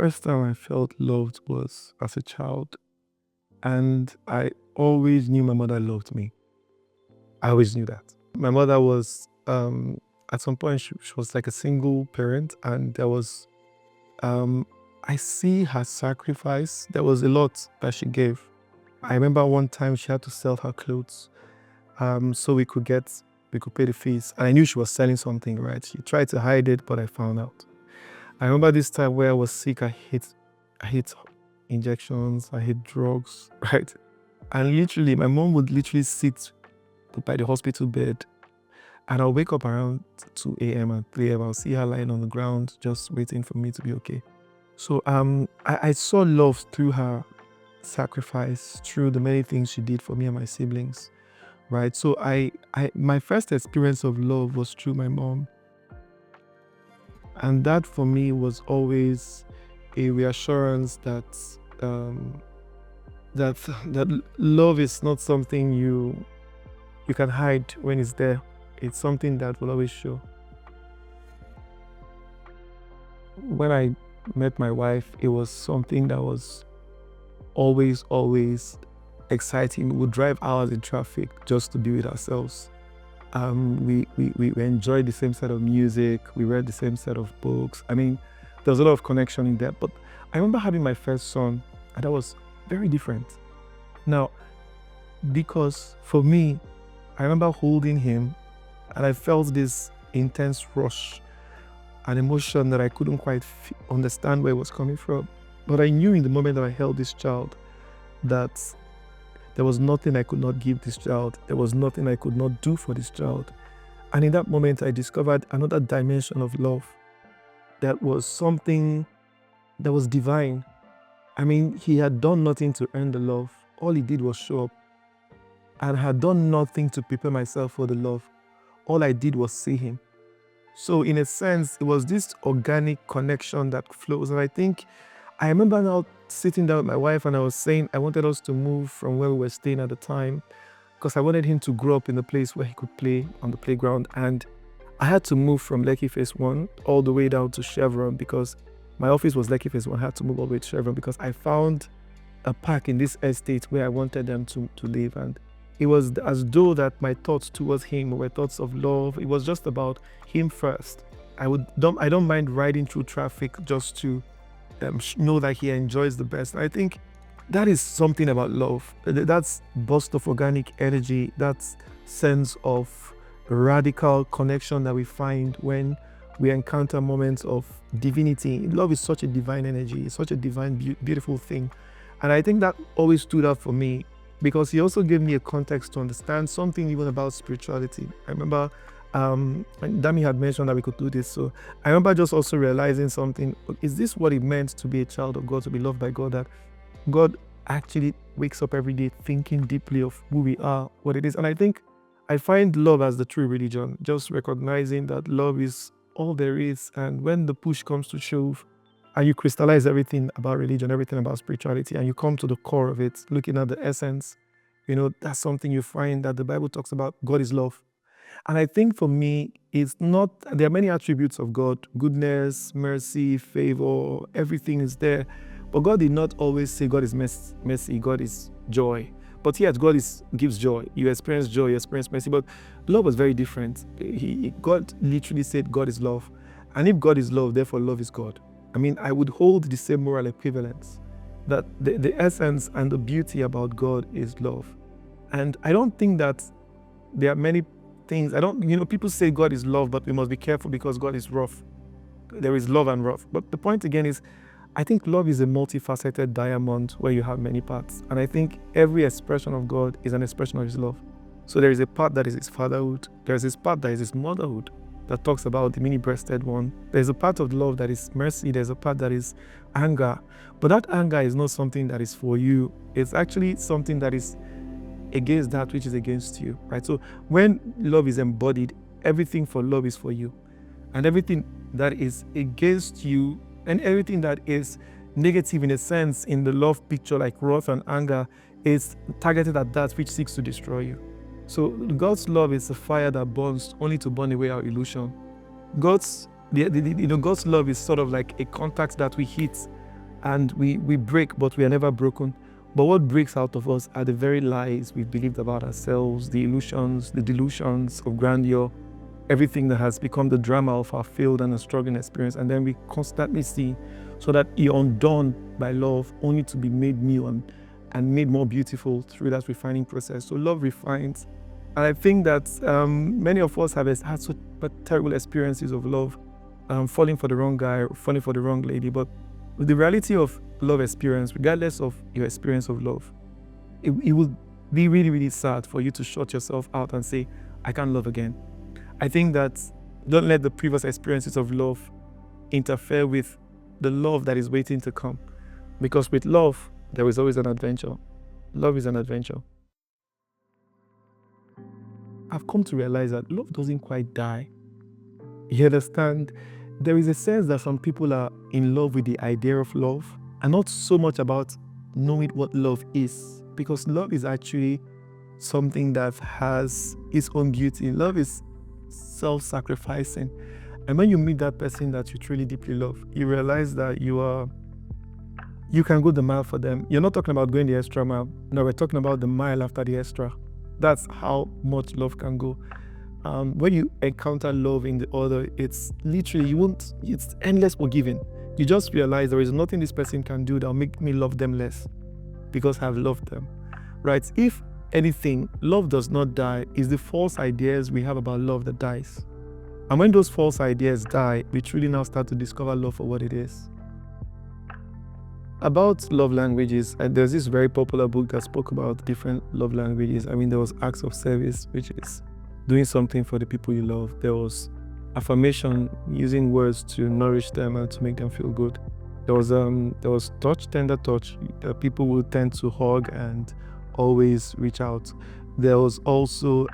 first time I felt loved was as a child, and I always knew my mother loved me. I always knew that. My mother was, at some point, she was like a single parent, and there was, I see her sacrifice. There was a lot that she gave. I remember one time she had to sell her clothes, so we could pay the fees. And I knew she was selling something, right? She tried to hide it, but I found out. I remember this time where I was sick. I hate injections. I hate drugs, right? And literally, my mom would literally sit by the hospital bed, and I'll wake up around 2 a.m. and 3 a.m. I'll see her lying on the ground, just waiting for me to be okay. So I saw love through her sacrifice, through the many things she did for me and my siblings, right? So my first experience of love was through my mom. And that for me was always a reassurance that that love is not something you can hide when it's there. It's something that will always show. When I met my wife, it was something that was always exciting. We would drive hours in traffic just to be with ourselves. We enjoyed the same set of music. We read the same set of books. I mean, there was a lot of connection in there. But I remember having my first son, and that was very different. Now, because for me, I remember holding him, and I felt this intense rush, an emotion that I couldn't quite understand where it was coming from. But I knew in the moment that I held this child that there was nothing I could not give this child. There was nothing I could not do for this child. And in that moment, I discovered another dimension of love that was something that was divine. I mean, he had done nothing to earn the love. All he did was show up. And I had done nothing to prepare myself for the love. All I did was see him. So in a sense, it was this organic connection that flows. And I remember now sitting down with my wife, and I was saying I wanted us to move from where we were staying at the time, because I wanted him to grow up in a place where he could play on the playground. And I had to move from Lekki Phase 1 all the way down to Chevron, because my office was Lekki Phase 1. I had to move all the way to Chevron because I found a park in this estate where I wanted them to live. And it was as though that my thoughts towards him were thoughts of love. It was just about him first. I don't mind riding through traffic just to know that he enjoys the best. I think that is something about love. That's burst of organic energy, that sense of radical connection that we find when we encounter moments of divinity. Love is such a divine energy, it's such a divine, beautiful thing. And I think that always stood out for me, because he also gave me a context to understand something even about spirituality. I remember Dami had mentioned that we could do this. So I remember just also realizing something. Is this what it meant to be a child of God, to be loved by God? That God actually wakes up every day thinking deeply of who we are, what it is. And I think I find love as the true religion, just recognizing that love is all there is. And when the push comes to shove, and you crystallize everything about religion, everything about spirituality, and you come to the core of it, looking at the essence, that's something you find that the Bible talks about. God is love. And I think for me, there are many attributes of God: goodness, mercy, favor, everything is there. But God did not always say God is mercy, God is joy. But yet God gives joy. You experience joy, you experience mercy. But love was very different. God literally said God is love. And if God is love, therefore love is God. I mean, I would hold the same moral equivalence, that the essence and the beauty about God is love. And I don't think that there are many things. People say God is love, but we must be careful because God is rough. There is love and rough. But the point again is, I think love is a multifaceted diamond where you have many parts. And I think every expression of God is an expression of his love. So there is a part that is his fatherhood. There's this part that is his motherhood, that talks about the mini-breasted one. There's a part of love that is mercy. There's a part that is anger. But that anger is not something that is for you. It's actually something that is against that which is against you, right? So when love is embodied, everything for love is for you. And everything that is against you, and everything that is negative in a sense in the love picture, like wrath and anger, is targeted at that which seeks to destroy you. So God's love is a fire that burns only to burn away our illusion. God's love is sort of like a contact that we hit And we break, but we are never broken. But what breaks out of us are the very lies we've believed about ourselves, the illusions, the delusions of grandeur, everything that has become the drama of our failed and struggling experience. And then we constantly see, so that you're undone by love, only to be made new and made more beautiful through that refining process. So love refines. And I think that many of us have had such terrible experiences of love, falling for the wrong guy, falling for the wrong lady. But with the reality of love experience, regardless of your experience of love, it will be really, really sad for you to shut yourself out and say, I can't love again. I think that don't let the previous experiences of love interfere with the love that is waiting to come. Because with love, there is always an adventure. Love is an adventure. I've come to realize that love doesn't quite die. You understand? There is a sense that some people are in love with the idea of love and not so much about knowing what love is. Because love is actually something that has its own beauty. Love is self-sacrificing. And when you meet that person that you truly deeply love, you realize that you can go the mile for them. You're not talking about going the extra mile. No, we're talking about the mile after the extra. That's how much love can go. When you encounter love in the other, it's literally, it's endless forgiving. You just realize there is nothing this person can do that will make me love them less because I've loved them, right? If anything, love does not die. It's the false ideas we have about love that dies. And when those false ideas die, we truly now start to discover love for what it is. About love languages, there's this very popular book that spoke about different love languages. I mean, there was acts of service, which is doing something for the people you love. There was affirmation, using words to nourish them and to make them feel good. There was touch, tender touch. People will tend to hug and always reach out. There was also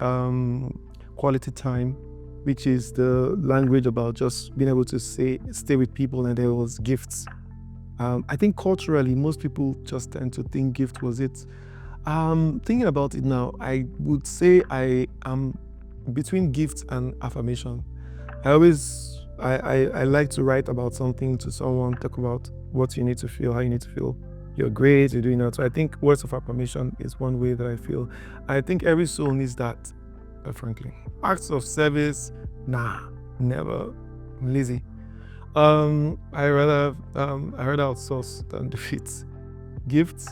quality time, which is the language about just being able to stay with people. And there was gifts. I think culturally, most people just tend to think gift was it. Thinking about it now, I would say I am between gift and affirmation. I like to write about something to someone, talk about what you need to feel, how you need to feel. You're great, you're doing that. So I think words of affirmation is one way that I feel. I think every soul needs that, frankly. Acts of service, nah, never. I'm lazy. I rather outsource than do it. Gifts,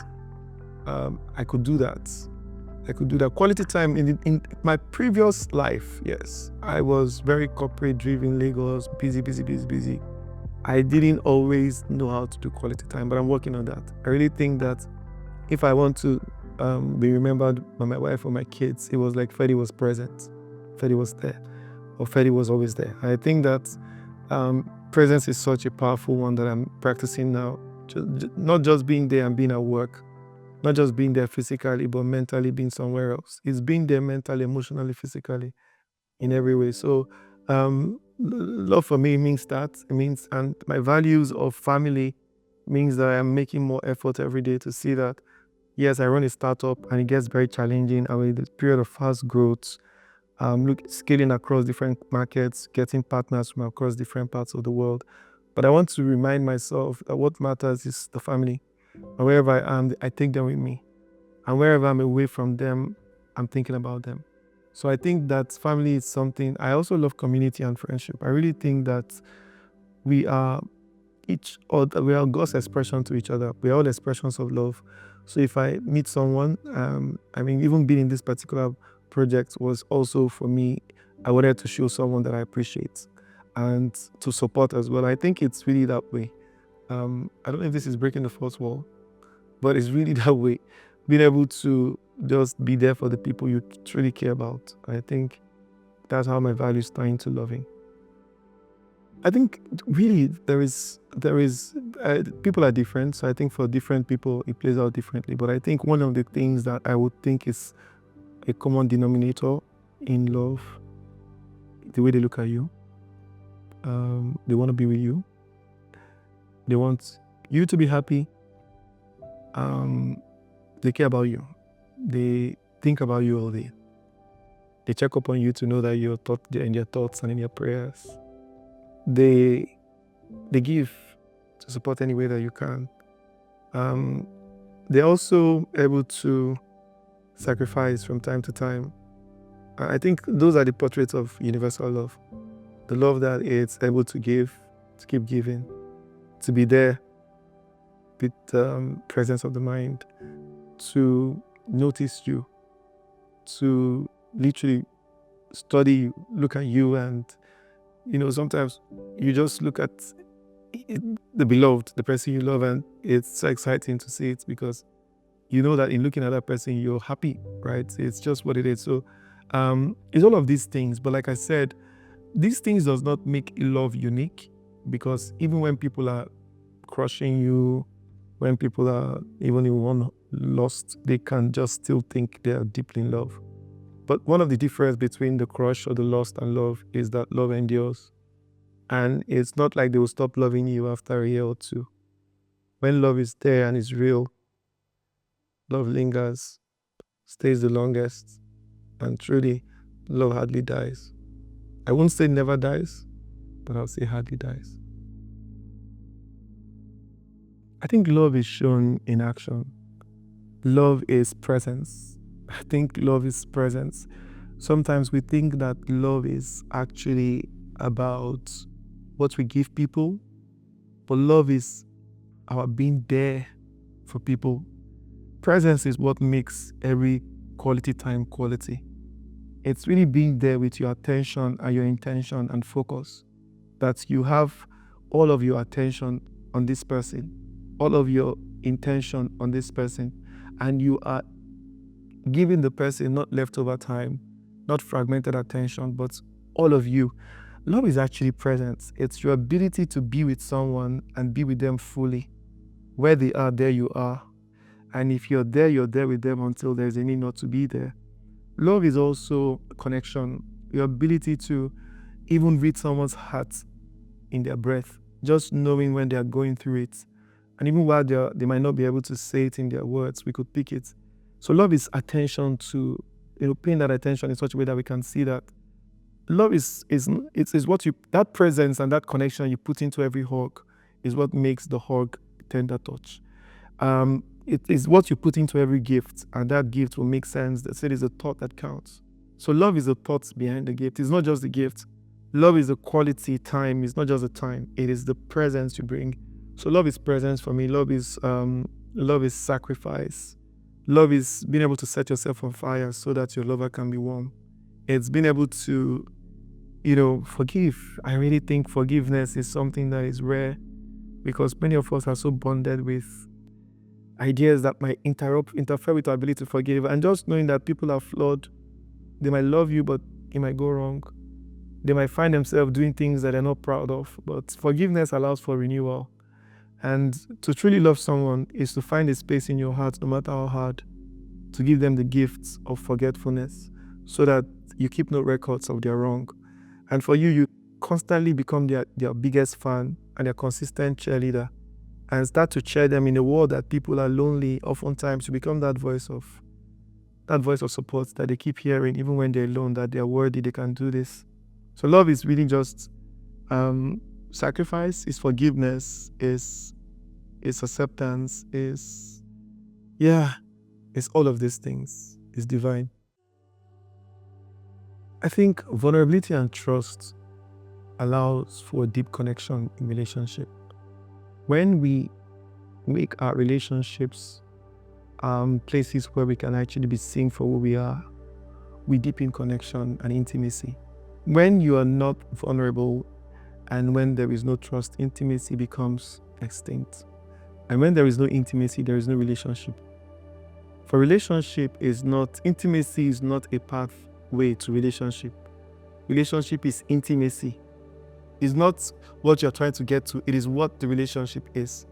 I could do that. Quality time in my previous life, yes. I was very corporate driven, Lagos, busy. I didn't always know how to do quality time, but I'm working on that. I really think that if I want to be remembered by my wife or my kids, it was like Ferdy was present. Ferdy was there, or Ferdy was always there. I think that presence is such a powerful one that I'm practicing now. Not just being there and being at work, not just being there physically, but mentally being somewhere else. It's being there mentally, emotionally, physically, in every way. So love for me means that. It means, and my values of family means that I'm making more effort every day to see that, yes, I run a startup and it gets very challenging. I'm in this period of fast growth, scaling across different markets, getting partners from across different parts of the world. But I want to remind myself that what matters is the family. And wherever I am, I take them with me. And wherever I'm away from them, I'm thinking about them. So I think that family is something. I also love community and friendship. I really think that we are God's expression to each other. We are all expressions of love. So if I meet someone, even being in this particular project was also for me, I wanted to show someone that I appreciate and to support as well. I think it's really that way. I don't know if this is breaking the fourth wall, but it's really that way. Being able to just be there for the people you truly care about. I think that's how my values tie into loving. I think really there is people are different. So I think for different people, it plays out differently. But I think one of the things that I would think is a common denominator in love, the way they look at you. They want to be with you. They want you to be happy. They care about you. They think about you all day. They check up on you to know that you're in your thoughts and in your prayers. They give to support any way that you can. They're also able to sacrifice from time to time. I think those are the portraits of universal love. The love that it's able to give, to keep giving, to be there with presence of the mind, to notice you, to literally study you, look at you, and sometimes you just look at the beloved, the person you love, and it's so exciting to see it because you know that in looking at that person, you're happy, right? It's just what it is. So it's all of these things. But like I said, these things does not make love unique, because even when people are crushing you, when people are even in one lost, they can just still think they are deeply in love. But one of the difference between the crush or the lost and love is that love endures. And it's not like they will stop loving you after a year or two. When love is there and is real, love lingers, stays the longest, and truly, love hardly dies. I won't say never dies, but I'll say hardly dies. I think love is shown in action. Love is presence. I think love is presence. Sometimes we think that love is actually about what we give people, but love is our being there for people. Presence is what makes every quality time quality. It's really being there with your attention and your intention and focus, that you have all of your attention on this person, all of your intention on this person, and you are giving the person not leftover time, not fragmented attention, but all of you. Love is actually presence. It's your ability to be with someone and be with them fully. Where they are, there you are. And if you're there with them until there's a need not to be there. Love is also connection, your ability to even read someone's heart in their breath, just knowing when they are going through it. And even while they might not be able to say it in their words, we could pick it. So love is attention to, paying that attention in such a way that we can see that love is what you, that presence and that connection you put into every hug is what makes the hug tender touch. It is what you put into every gift, and that gift will make sense. That it is a thought that counts. So love is the thoughts behind the gift. It's not just the gift. Love is the quality time. It's not just the time. It is the presence you bring. So love is presence for me. Love is sacrifice. Love is being able to set yourself on fire so that your lover can be warm. It's being able to, forgive. I really think forgiveness is something that is rare, because many of us are so bonded with ideas that might interfere with our ability to forgive. And just knowing that people are flawed, they might love you, but it might go wrong. They might find themselves doing things that they're not proud of. But forgiveness allows for renewal. And to truly love someone is to find a space in your heart, no matter how hard, to give them the gifts of forgetfulness so that you keep no records of their wrong. And for you constantly become their biggest fan and their consistent cheerleader, and start to cheer them in a world that people are lonely. Oftentimes you become that voice of support that they keep hearing even when they're alone, that they're worthy, they can do this. So love is really just sacrifice, is forgiveness, is acceptance, is all of these things. It's divine. I think vulnerability and trust allows for a deep connection in relationship. When we make our relationships places where we can actually be seen for who we are, we deepen connection and intimacy. When you are not vulnerable and when there is no trust, intimacy becomes extinct. And when there is no intimacy, there is no relationship. For intimacy is not a pathway to relationship. Relationship is intimacy. It's not what you're trying to get to, it is what the relationship is.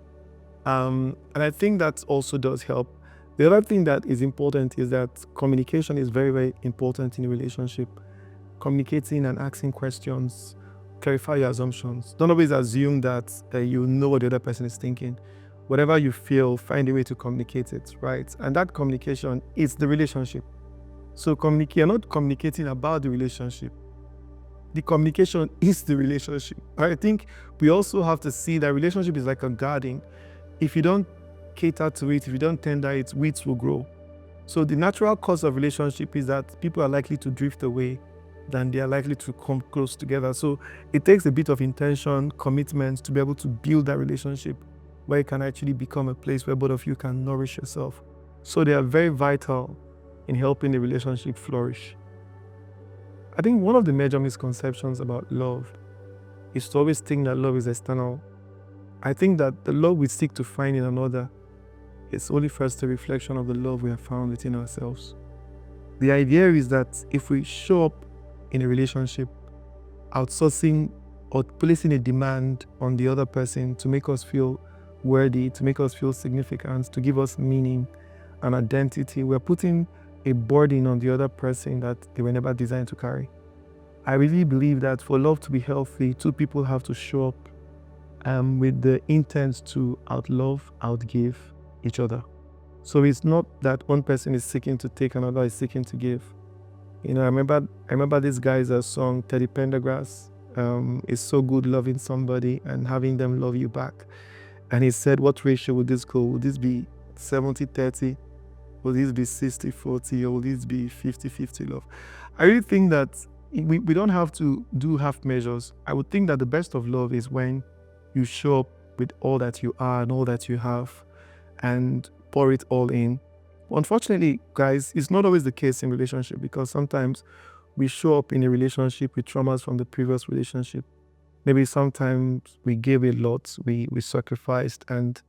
And I think that also does help. The other thing that is important is that communication is very, very important in a relationship. Communicating and asking questions, clarify your assumptions. Don't always assume that you know what the other person is thinking. Whatever you feel, find a way to communicate it, right? And that communication is the relationship. So you're not communicating about the relationship. The communication is the relationship. I think we also have to see that relationship is like a garden. If you don't cater to it, if you don't tender it, weeds will grow. So the natural course of relationship is that people are likely to drift away than they are likely to come close together. So it takes a bit of intention, commitment to be able to build that relationship where it can actually become a place where both of you can nourish yourself. So they are very vital in helping the relationship flourish. I think one of the major misconceptions about love is to always think that love is external. I think that the love we seek to find in another is only first a reflection of the love we have found within ourselves. The idea is that if we show up in a relationship outsourcing or placing a demand on the other person to make us feel worthy, to make us feel significant, to give us meaning and identity, we're putting a burden on the other person that they were never designed to carry. I really believe that for love to be healthy, two people have to show up with the intent to outlove, outgive each other. So it's not that one person is seeking to take, another is seeking to give. I remember this guy's song, Teddy Pendergrass. It's so good loving somebody and having them love you back. And he said, what ratio would this go? Would this be 70-30? Will this be 60-40? Or will this be 50-50 love? I really think that we don't have to do half measures. I would think that the best of love is when you show up with all that you are and all that you have and pour it all in. Unfortunately, guys, it's not always the case in relationship, because sometimes we show up in a relationship with traumas from the previous relationship. Maybe sometimes we gave a lot, we sacrificed, and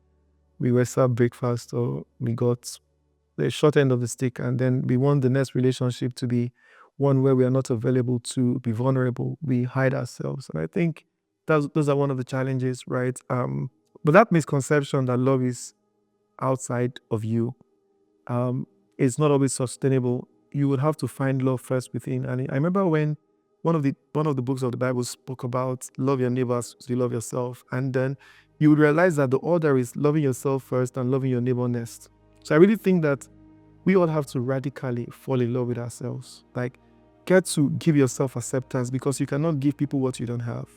we were served breakfast, or we got the short end of the stick, and then we want the next relationship to be one where we are not available to be vulnerable. We hide ourselves. And I think those are one of the challenges, right? But that misconception that love is outside of you is not always sustainable. You would have to find love first within. And I remember when one of the books of the Bible spoke about love your neighbors as you love yourself, and then you would realize that the order is loving yourself first and loving your neighbor next. So I really think that we all have to radically fall in love with ourselves. Like, get to give yourself acceptance, because you cannot give people what you don't have.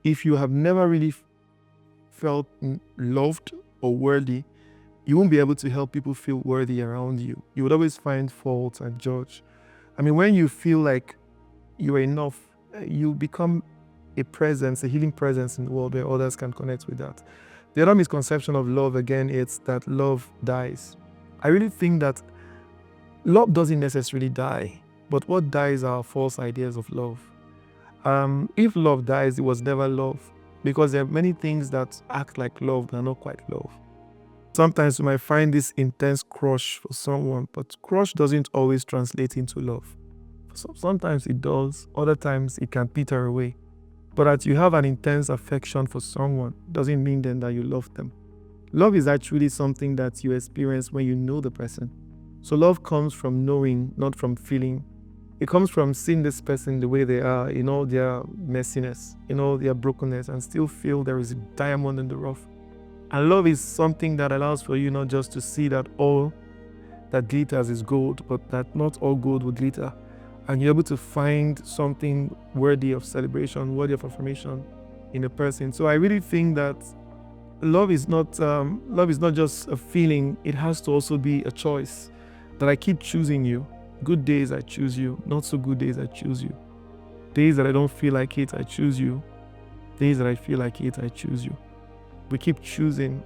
If you have never really felt loved or worthy, you won't be able to help people feel worthy around you. You would always find fault and judge. I mean, when you feel like you are enough, you become a presence, a healing presence in the world where others can connect with that. The other misconception of love, again, is that love dies. I really think that love doesn't necessarily die, but what dies are false ideas of love. If love dies, it was never love, because there are many things that act like love but are not quite love. Sometimes you might find this intense crush for someone, but crush doesn't always translate into love. Sometimes it does, other times it can peter away. But that you have an intense affection for someone doesn't mean then that you love them. Love is actually something that you experience when you know the person. So love comes from knowing, not from feeling. It comes from seeing this person the way they are, in all their messiness, in all their brokenness, and still feel there is a diamond in the rough. And love is something that allows for you not just to see that all that glitters is gold, but that not all gold will glitter. And you're able to find something worthy of celebration, worthy of affirmation in a person. So I really think that love is not just a feeling. It has to also be a choice. That I keep choosing you. Good days I choose you. Not so good days I choose you. Days that I don't feel like it, I choose you. Days that I feel like it, I choose you. We keep choosing,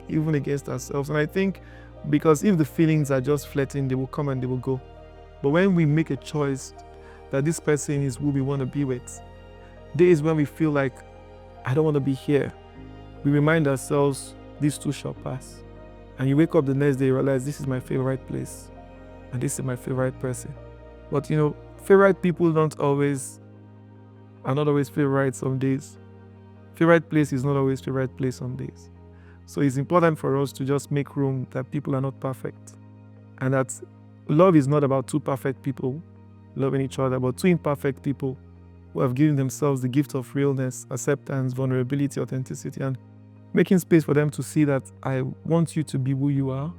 even against ourselves. And I think because if the feelings are just fleeting, they will come and they will go. But when we make a choice that this person is who we want to be with, days when we feel like, I don't want to be here, we remind ourselves, these too shall pass. And you wake up the next day, you realize this is my favorite place. And this is my favorite person. But favorite people are not always favorite some days. Favorite place is not always favorite place some days. So it's important for us to just make room that people are not perfect. And that love is not about two perfect people loving each other, but two imperfect people who have given themselves the gift of realness, acceptance, vulnerability, authenticity, and making space for them to see that I want you to be who you are.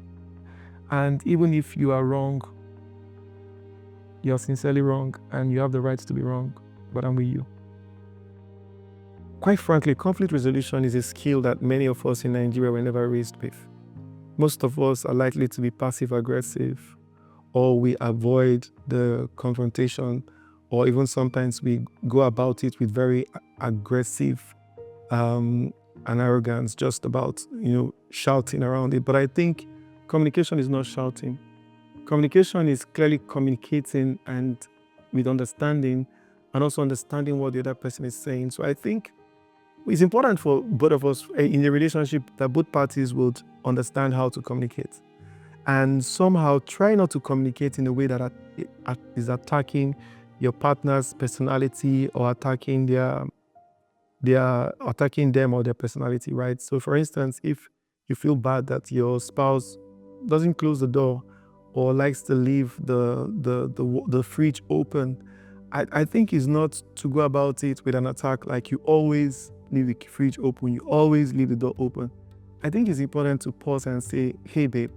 And even if you are wrong, you're sincerely wrong, and you have the right to be wrong, but I'm with you. Quite frankly, conflict resolution is a skill that many of us in Nigeria were never raised with. Most of us are likely to be passive aggressive, or we avoid the confrontation, or even sometimes we go about it with very aggressive and arrogance, just about shouting around it. But I think communication is not shouting. Communication is clearly communicating and with understanding, and also understanding what the other person is saying. So I think it's important for both of us in a relationship that both parties would understand how to communicate, and somehow try not to communicate in a way that is attacking your partner's personality, or attacking attacking them or their personality, right? So for instance, if you feel bad that your spouse doesn't close the door or likes to leave the fridge open, I think it's not to go about it with an attack, like you always leave the fridge open, you always leave the door open. I think it's important to pause and say, hey babe,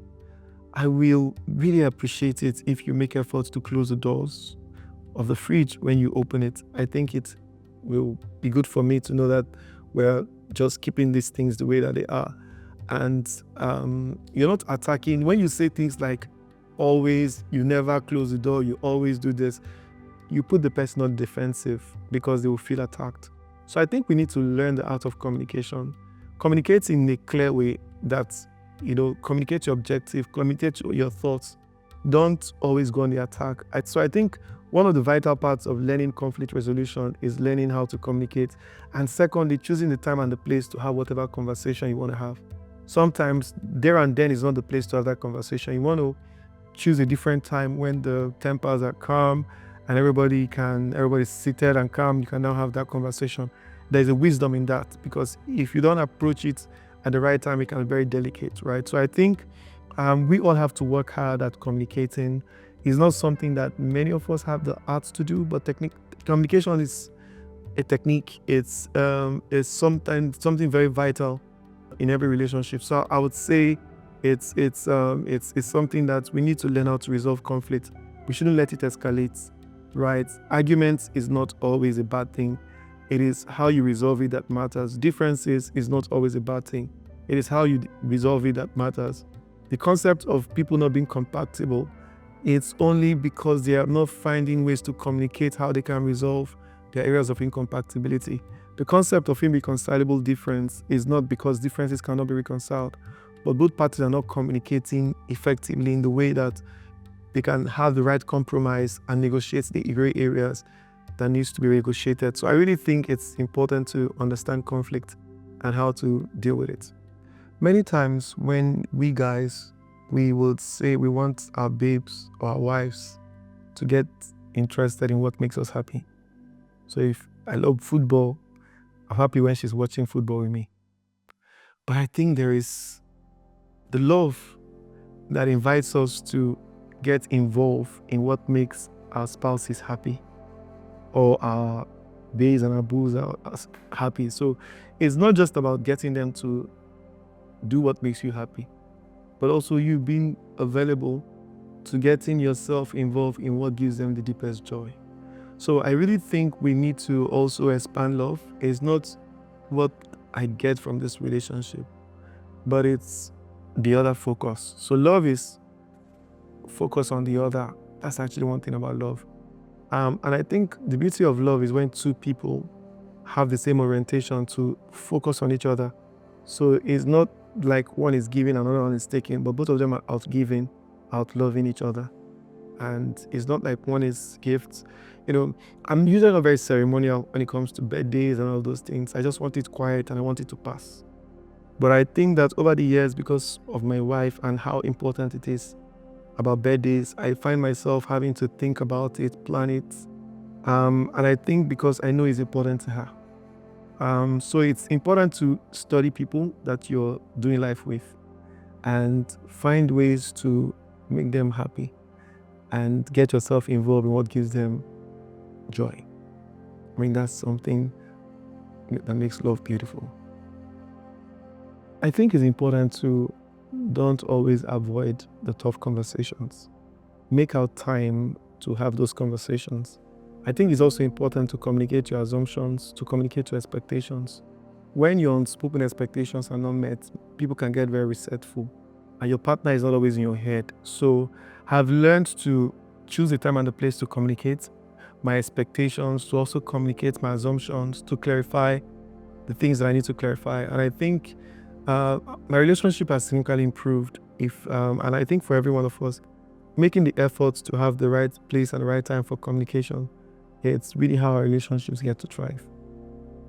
I will really appreciate it if you make efforts to close the doors of the fridge when you open it. I think it will be good for me to know that we're just keeping these things the way that they are. And you're not attacking. When you say things like always, you never close the door, you always do this, you put the person on defensive because they will feel attacked. So I think we need to learn the art of communication. Communicate in a clear way that, communicate your objective, communicate your thoughts. Don't always go on the attack. So I think one of the vital parts of learning conflict resolution is learning how to communicate. And secondly, choosing the time and the place to have whatever conversation you want to have. Sometimes there and then is not the place to have that conversation. You want to choose a different time when the tempers are calm and everybody's seated and calm. You can now have that conversation. There's a wisdom in that, because if you don't approach it at the right time, it can be very delicate, right? So I think we all have to work hard at communicating. It's not something that many of us have the art to do, but communication is a technique. It's sometimes something very vital in every relationship. So I would say it's something that we need to learn how to resolve conflict. We shouldn't let it escalate, right? Arguments is not always a bad thing. It is how you resolve it that matters. Differences is not always a bad thing. It is how you resolve it that matters. The concept of people not being compatible, it's only because they are not finding ways to communicate how they can resolve their areas of incompatibility. The concept of irreconcilable difference is not because differences cannot be reconciled, but both parties are not communicating effectively in the way that they can have the right compromise and negotiate the gray areas that needs to be negotiated. So I really think it's important to understand conflict and how to deal with it. Many times when we guys, we would say we want our babes or our wives to get interested in what makes us happy. So if I love football, I'm happy when she's watching football with me. But I think there is the love that invites us to get involved in what makes our spouses happy, or our babes and our boos are happy. So it's not just about getting them to do what makes you happy, but also you being available to getting yourself involved in what gives them the deepest joy. So I really think we need to also expand love. It's not what I get from this relationship, but it's the other focus. So love is focus on the other. That's actually one thing about love. And I think the beauty of love is when two people have the same orientation to focus on each other. So it's not like one is giving and another one is taking, but both of them are out giving, out loving each other. And it's not like one is gifts. I'm usually not very ceremonial when it comes to birthdays and all those things. I just want it quiet and I want it to pass. But I think that over the years, because of my wife and how important it is about birthdays, I find myself having to think about it, plan it. And I think because I know it's important to her. So it's important to study people that you're doing life with and find ways to make them happy and get yourself involved in what gives them joy. I mean, that's something that makes love beautiful. I think it's important to don't always avoid the tough conversations. Make out time to have those conversations. I think it's also important to communicate your assumptions, to communicate your expectations. When your unspoken expectations are not met, people can get very resentful. and your partner is not always in your head. So I've learned to choose the time and the place to communicate my expectations, to also communicate my assumptions, to clarify the things that I need to clarify. And I think my relationship has significantly improved. And I think for every one of us, making the efforts to have the right place and the right time for communication, it's really how our relationships get to thrive.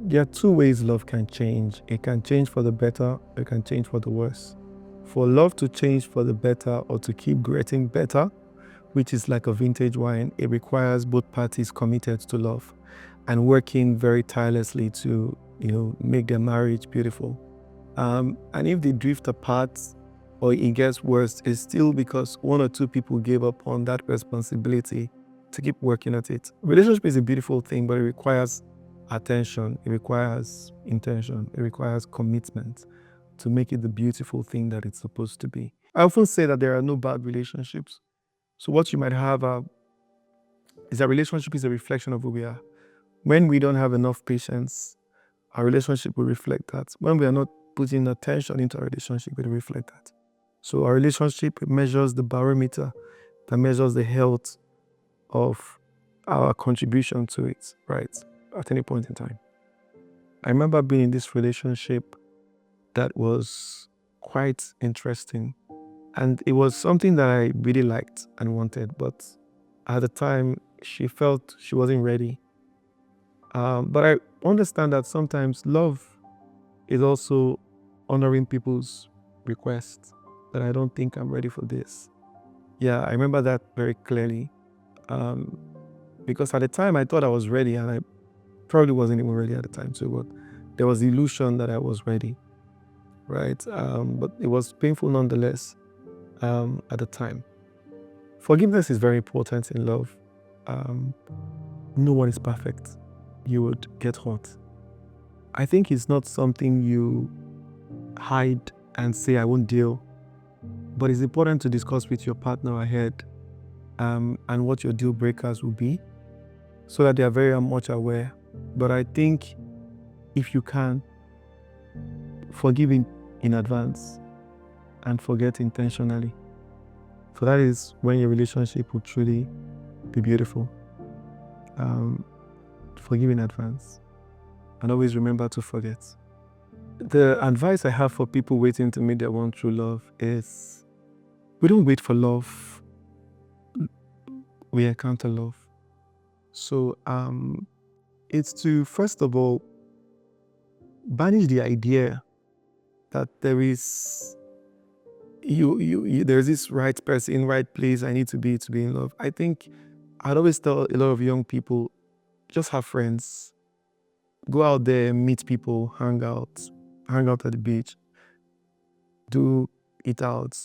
There are two ways love can change. It can change for the better, it can change for the worse. For love to change for the better or to keep getting better, which is like a vintage wine, it requires both parties committed to love and working very tirelessly to, make their marriage beautiful. And if they drift apart or it gets worse, it's still because one or two people gave up on that responsibility to keep working at it. Relationship is a beautiful thing, but it requires attention, it requires intention, it requires commitment to make it the beautiful thing that it's supposed to be. I often say that there are no bad relationships. So what you might have is that relationship is a reflection of who we are. When we don't have enough patience, our relationship will reflect that. When we are not putting attention into our relationship, it will reflect that. So our relationship measures the barometer that measures the health of our contribution to it, right, at any point in time. I remember being in this relationship that was quite interesting. And it was something that I really liked and wanted, but at the time, she felt she wasn't ready. But I understand that sometimes love is also honoring people's requests, that I don't think I'm ready for this. Yeah, I remember that very clearly. Because at the time, I thought I was ready, and I probably wasn't even ready at the time too, but there was the illusion that I was ready, right? But it was painful nonetheless at the time. Forgiveness is very important in love. No one is perfect. You would get hurt. I think it's not something you hide and say, I won't deal. But it's important to discuss with your partner ahead and what your deal breakers will be so that they are very much aware. But I think if you can, forgive in advance and forget intentionally. So that is when your relationship will truly be beautiful. Forgive in advance and always remember to forget. The advice I have for people waiting to meet their one true love is we don't wait for love, we encounter love. So it's to, first of all, banish the idea that there is there's this right person, right place I need to be in love. I think I'd always tell a lot of young people, just have friends. Go out there, meet people, hang out at the beach, do eat out,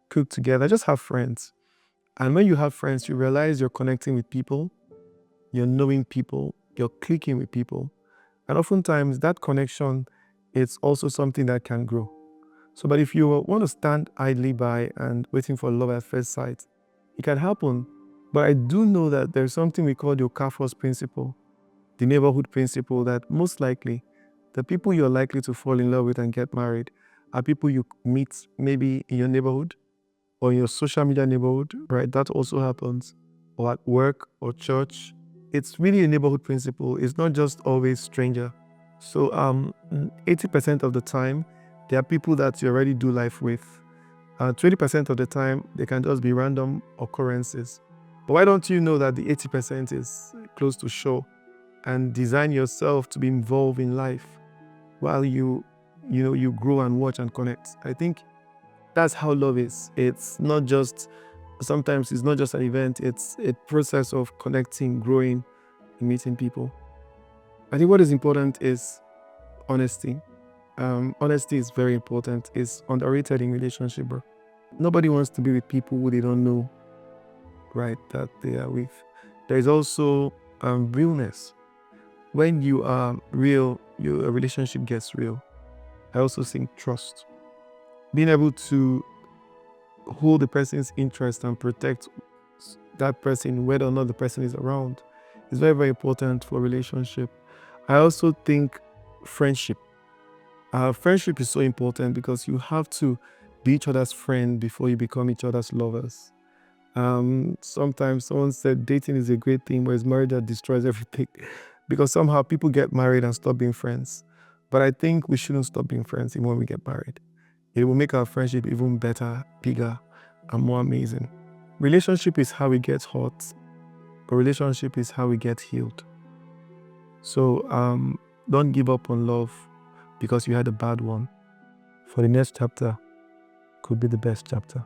cook together, just have friends. And when you have friends, you realize you're connecting with people, you're knowing people, you're clicking with people. And oftentimes that connection, it's also something that can grow. So, but if you want to stand idly by and waiting for love at first sight, it can happen. But I do know that there's something we call the Okafor's principle, the neighborhood principle, that most likely the people you're likely to fall in love with and get married are people you meet maybe in your neighborhood or in your social media neighborhood, right? That also happens, or at work or church. It's really a neighborhood principle. It's not just always stranger. So 80% of the time, there are people that you already do life with. 20% of the time, they can just be random occurrences. But why don't you know that the 80% is close to shore, and design yourself to be involved in life while you grow and watch and connect? I think that's how love is. Sometimes it's not just an event, it's a process of connecting, growing, and meeting people. I think what is important is honesty. Honesty is very important. It's underrated in relationship, bro. Nobody wants to be with people who they don't know, right, that they are with. There is also realness. When you are real, your relationship gets real. I also think trust. Being able to hold the person's interest and protect that person, whether or not the person is around, is very, very important for a relationship. I also think friendship. Friendship is so important because you have to Be each other's friend before you become each other's lovers. Sometimes someone said dating is a great thing, but it's marriage that destroys everything. Because somehow people get married and stop being friends. But I think we shouldn't stop being friends even when we get married. It will make our friendship even better, bigger, and more amazing. Relationship is how we get hurt, but relationship is how we get healed. So don't give up on love because you had a bad one. For the next chapter, could be the best chapter.